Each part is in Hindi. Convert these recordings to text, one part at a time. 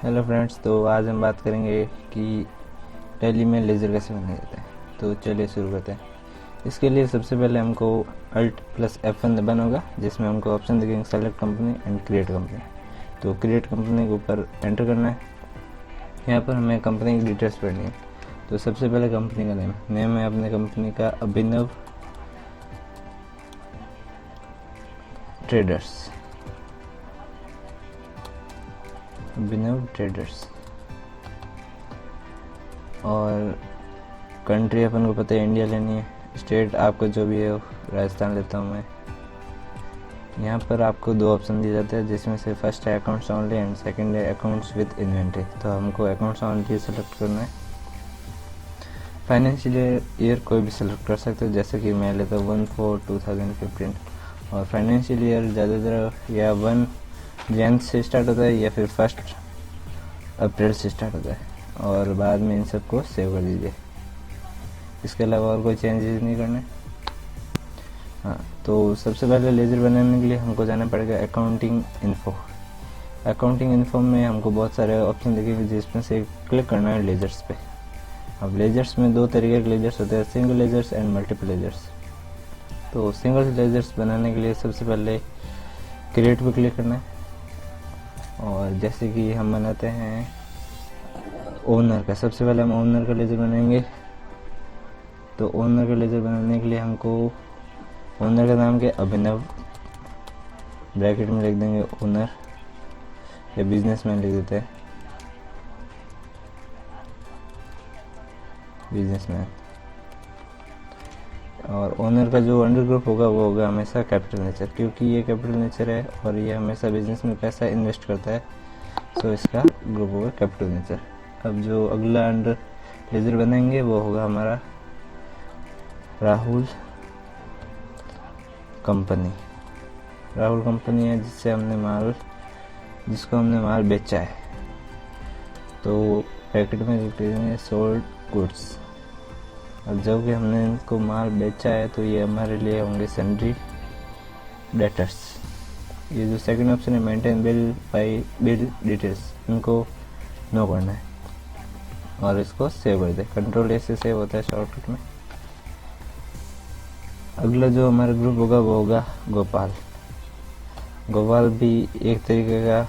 हेलो फ्रेंड्स, तो आज हम बात करेंगे कि टैली में लेज़र कैसे बनाया जाता है। तो चलिए शुरू करते हैं। इसके लिए सबसे पहले हमको अल्ट प्लस F1 दबाना होगा, जिसमें हमको ऑप्शन दिखेंगे select company and create company. तो क्रिएट कंपनी के ऊपर एंटर करना है। यहाँ पर हमें कंपनी की डिटेल्स भरनी है। तो सबसे पहले कंपनी का नेम है अपने कंपनी का अभिनव ट्रेडर्स। और कंट्री अपन को पता है इंडिया लेनी है। स्टेट आपको जो भी है, राजस्थान लेता हूँ मैं। यहाँ पर आपको दो ऑप्शन दिए जाते हैं, जिसमें से फर्स्ट है अकाउंट्स ओनली एंड सेकंड है अकाउंट्स विद इन्वेंट्री। तो हमको अकाउंट्स ओनली सेलेक्ट करना है। फाइनेंशियल ईयर कोई भी सेलेक्ट कर सकते हो, जैसे कि मैं लेता हूँ 1/4/2015। और फाइनेंशियल ईयर ज़्यादातर या 1 जनवरी से स्टार्ट होता है या फिर 1 अप्रैल से स्टार्ट होता है। और बाद में इन सबको सेव कर दीजिए। इसके अलावा और कोई चेंजेस नहीं करने। हाँ, तो सबसे पहले लेज़र बनाने के लिए हमको जाना पड़ेगा अकाउंटिंग इन्फो में हमको बहुत सारे ऑप्शन दिखेंगे, जिसमें से क्लिक करना है लेज़र्स पे। अब लेज़र्स में दो तरीके के लेज़र्स होते हैं, single lasers and multiple lasers. तो सिंगल लेज़र्स बनाने के लिए सबसे पहले क्रिएट पे क्लिक करना है। और जैसे कि हम बनाते हैं ओनर का, सबसे पहले हम ओनर का लेज़र बनाएंगे। तो ओनर का लेज़र बनाने के लिए हमको ओनर का नाम क्या, अभिनव, ब्रैकेट में लिख देंगे ओनर, या बिजनेसमैन लिख देते हैं, बिजनेसमैन। और ओनर का जो अंडर ग्रुप होगा वो होगा हमेशा कैपिटल नेचर, क्योंकि ये कैपिटल नेचर है और ये हमेशा बिजनेस में पैसा इन्वेस्ट करता है। सो इसका ग्रुप होगा कैपिटल नेचर। अब जो अगला अंडर लेज़र बनाएंगे वो होगा हमारा राहुल कंपनी है, जिसको हमने माल बेचा है। तो पैकेट में लिख देंगे सोल्ड गुड्स। अब जब कि हमने इनको माल बेचा है तो ये हमारे लिए होंगे सन्ड्री डेटर्स। ये जो सेकंड ऑप्शन है मेंटेन बिल डिटेल्स, इनको नो करना है और इसको सेव कर दे। Ctrl+A से सेव होता है शॉर्टकट में। अगला जो हमारा ग्रुप होगा वो होगा गोपाल भी एक तरीके का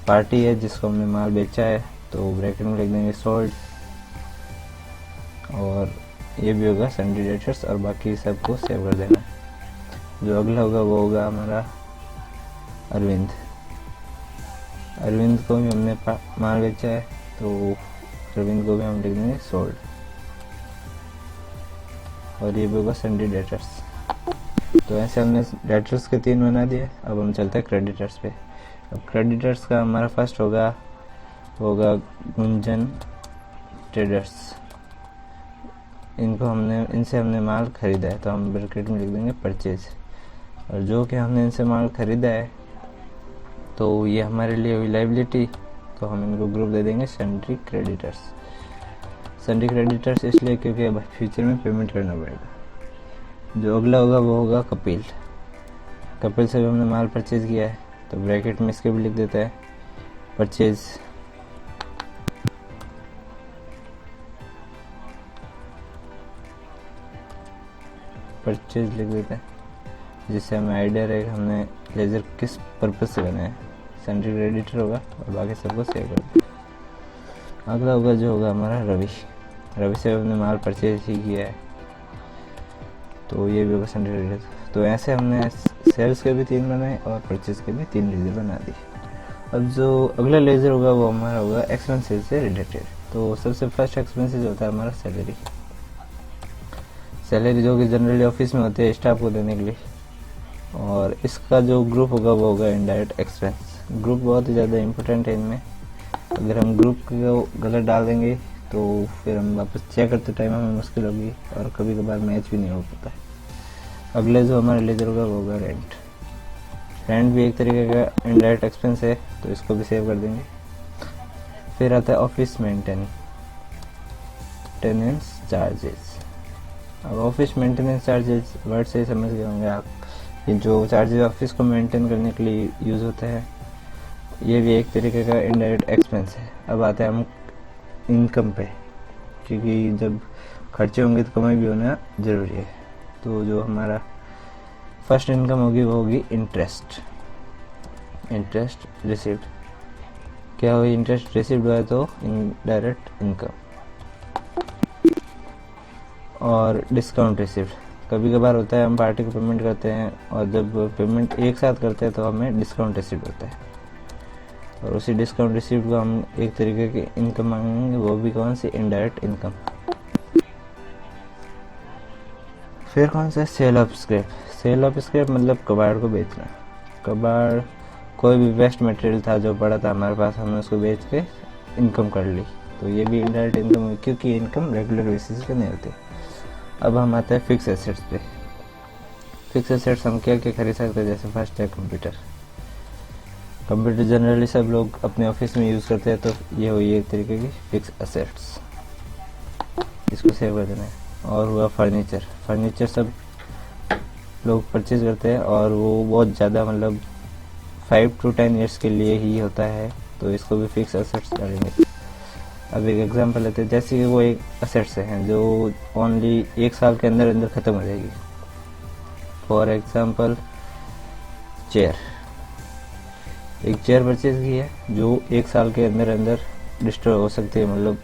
पार्टी है, जिसको हमने माल बेचा है। तो ब्रैकेट में लिख देंगे सोल्ड, और ये भी होगा सन्ड्री डेटर्स, और बाकी सबको सेव कर देना। जो अगला होगा वो होगा हमारा अरविंद को भी हमने माल बेचा है, तो अरविंद को भी हम लिख देंगे सोल्ड, और ये भी होगा सन्ड्री डेटर्स। तो ऐसे हमने डेटर्स के 3 बना दिए। अब हम चलते हैं क्रेडिटर्स पे। अब क्रेडिटर्स का हमारा फर्स्ट होगा गुंजन ट्रेडर्स। इनसे हमने माल खरीदा है, तो हम ब्रैकेट में लिख देंगे परचेज। और जो कि हमने इनसे माल खरीदा है तो ये हमारे लिए हुई लायबिलिटी, तो हम इनको ग्रुप दे देंगे सन्ड्री क्रेडिटर्स इसलिए क्योंकि अब फ्यूचर में पेमेंट करना पड़ेगा। जो अगला होगा वो होगा कपिल से भी हमने माल परचेज किया है, तो ब्रैकेट में इसके भी लिख देता है परचेज। लिख देते हैं, जिससे हमें आइडिया रहेगा हमने लेज़र किस पर्पज़ से बनाया है। सन्ड्री क्रेडिटर होगा और बाकी सबको सेव कर दें। अगला होगा जो होगा हमारा रवि से हमने माल परचेज ही किया है, तो ये भी होगा सन्ड्री क्रेडिटर। तो ऐसे हमने सेल्स के भी 3 बनाए और परचेज के भी 3 लेज़र बना दिए। अब जो अगला लेज़र होगा वो हमारा होगा एक्सपेंसेस से रिलेटेड। तो सबसे फर्स्ट एक्सपेंसेस होता है हमारा सैलरी, जो कि जनरली ऑफिस में होते हैं स्टाफ को देने के लिए। और इसका जो ग्रुप होगा वो होगा इनडायरेक्ट एक्सपेंस। ग्रुप बहुत ही ज़्यादा इम्पोर्टेंट है इनमें। अगर हम ग्रुप को गलत डाल देंगे तो फिर हम वापस चेक करते टाइम हमें मुश्किल होगी और कभी कभार मैच भी नहीं हो पाता है। अगले जो हमारा लेज़र होगा वो होगा रेंट भी एक तरीके का इनडायरेक्ट एक्सपेंस है, तो इसको भी सेव कर देंगे। फिर आता है ऑफिस मेंटेनेंस चार्जेस। अब ऑफिस मेंटेनेंस चार्जेस वर्ड से समझ गए होंगे आप, ये जो चार्जेस ऑफिस को मेंटेन करने के लिए यूज़ होते हैं। ये भी एक तरीके का इनडायरेक्ट एक्सपेंस है। अब आते हैं हम इनकम पे, क्योंकि जब खर्चे होंगे तो कमाई भी होना ज़रूरी है। तो जो हमारा फर्स्ट इनकम होगी वो होगी इंटरेस्ट रिसीव्ड। क्या होगी? इंटरेस्ट रिसीव्ड हुआ है तो इनडायरेक्ट इनकम। और डिस्काउंट रिसीव्ड, कभी कभार होता है हम पार्टी को पेमेंट करते हैं और जब पेमेंट एक साथ करते हैं तो हमें डिस्काउंट रिसीव्ड होता है, और उसी डिस्काउंट रिसीव्ड को हम एक तरीके की इनकम मांगेंगे, वो भी कौन सी? Indirect income. फिर कौन सा? Sale of scrap. Sale of scrap मतलब कबाड़ को बेचना। कबाड़ कोई भी वेस्ट मटेरियल था जो पड़ा था हमारे पास, हमने उसको बेच के इनकम कर ली, तो ये भी इनडायरेक्ट इनकम है, क्योंकि इनकम रेगुलर बेसिस पे नहीं होती। अब हम आते हैं फिक्स एसेट्स पे। फिक्स एसेट्स हम क्या क्या खरीद सकते हैं? जैसे फर्स्ट है कंप्यूटर जनरली सब लोग अपने ऑफिस में यूज़ करते हैं, तो ये हुई एक तरीके की फिक्स एसेट्स, इसको सेव कर देना है। और हुआ फर्नीचर सब लोग परचेज करते हैं और वो बहुत ज़्यादा मतलब 5 to 10 ईयर्स के लिए ही होता है, तो इसको भी फिक्स एसेट्स करेंगे। अब एक एग्जांपल लेते हैं, जैसे कि वो एक एसेट्स हैं जो ओनली 1 साल के अंदर अंदर ख़त्म हो जाएगी। फॉर एग्जांपल चेयर, एक चेयर परचेज की है जो 1 साल के अंदर अंदर डिस्ट्रॉय हो सकती है, मतलब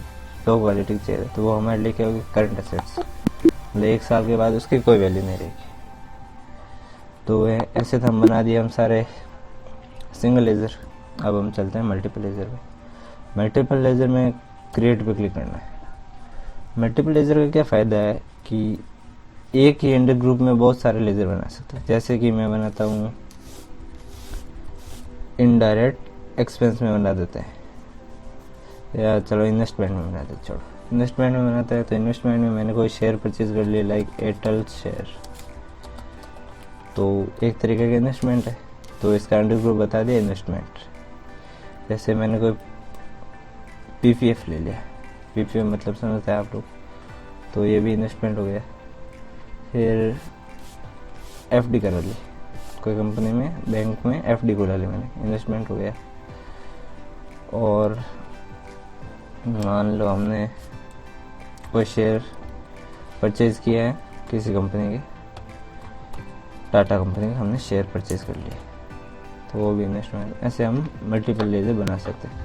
लो क्वालिटी चेयर है, तो वो हमारे लिए क्या होगी? करंट एसेट्स, मतलब 1 साल के बाद उसकी कोई वैल्यू नहीं रहेगी। तो ऐसे तो हम बना दिए हम सारे सिंगल लेज़र। अब हम चलते हैं मल्टीपल लेज़र में। मल्टीपल लेज़र में क्रिएट पे क्लिक करना है। मल्टीपल लेज़र का क्या फ़ायदा है कि एक ही अंडर ग्रुप में बहुत सारे लेज़र बना सकते हैं। जैसे कि मैं बनाता हूँ इनडायरेक्ट एक्सपेंस में बना देते हैं, या चलो इन्वेस्टमेंट में बना देते। छोड़ो, इन्वेस्टमेंट में बनाते हैं, तो इन्वेस्टमेंट में मैंने कोई शेयर परचेज कर लिया, लाइक एयरटेल शेयर, तो एक तरीके का इन्वेस्टमेंट है, तो इसका अंडर ग्रुप बता दिया इन्वेस्टमेंट। जैसे मैंने कोई पीपीएफ ले लिया, पीपीएफ मतलब समझते हैं आप लोग, तो ये भी इन्वेस्टमेंट हो गया। फिर एफडी करा ली, कोई कंपनी में बैंक में एफडी खोला ली मैंने, इन्वेस्टमेंट हो गया। और मान लो हमने कोई शेयर परचेज़ किया है किसी कंपनी के, टाटा कंपनी का हमने शेयर परचेज़ कर लिया, तो वो भी इन्वेस्टमेंट। ऐसे हम मल्टीपल लेज़र बना सकते हैं।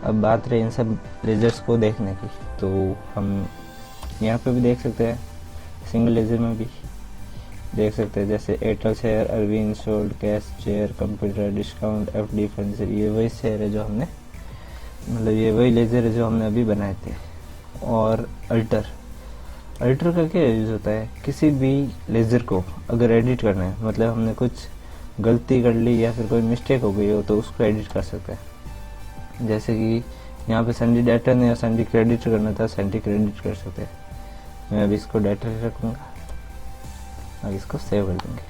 अब बात रही इन सब लेज़र्स को देखने की, तो हम यहाँ पे भी देख सकते हैं, सिंगल लेज़र में भी देख सकते हैं। जैसे Airtel share, Arvind sold, cash share, computer, discount, FD, furniture, ये वही शेयर है जो हमने, मतलब ये वही लेज़र है जो हमने अभी बनाए थे। और अल्टर का क्या यूज़ होता है? किसी भी लेज़र को अगर एडिट करना है, मतलब हमने कुछ गलती कर ली या फिर कोई मिस्टेक हो गई हो, तो उसको एडिट कर सकते हैं। जैसे कि यहाँ पे संडी डाटा ने संडी क्रेडिट करना था, संडी क्रेडिट कर सकते हैं। मैं अभी इसको डाटा रखूँगा, अब इसको सेव कर देंगे।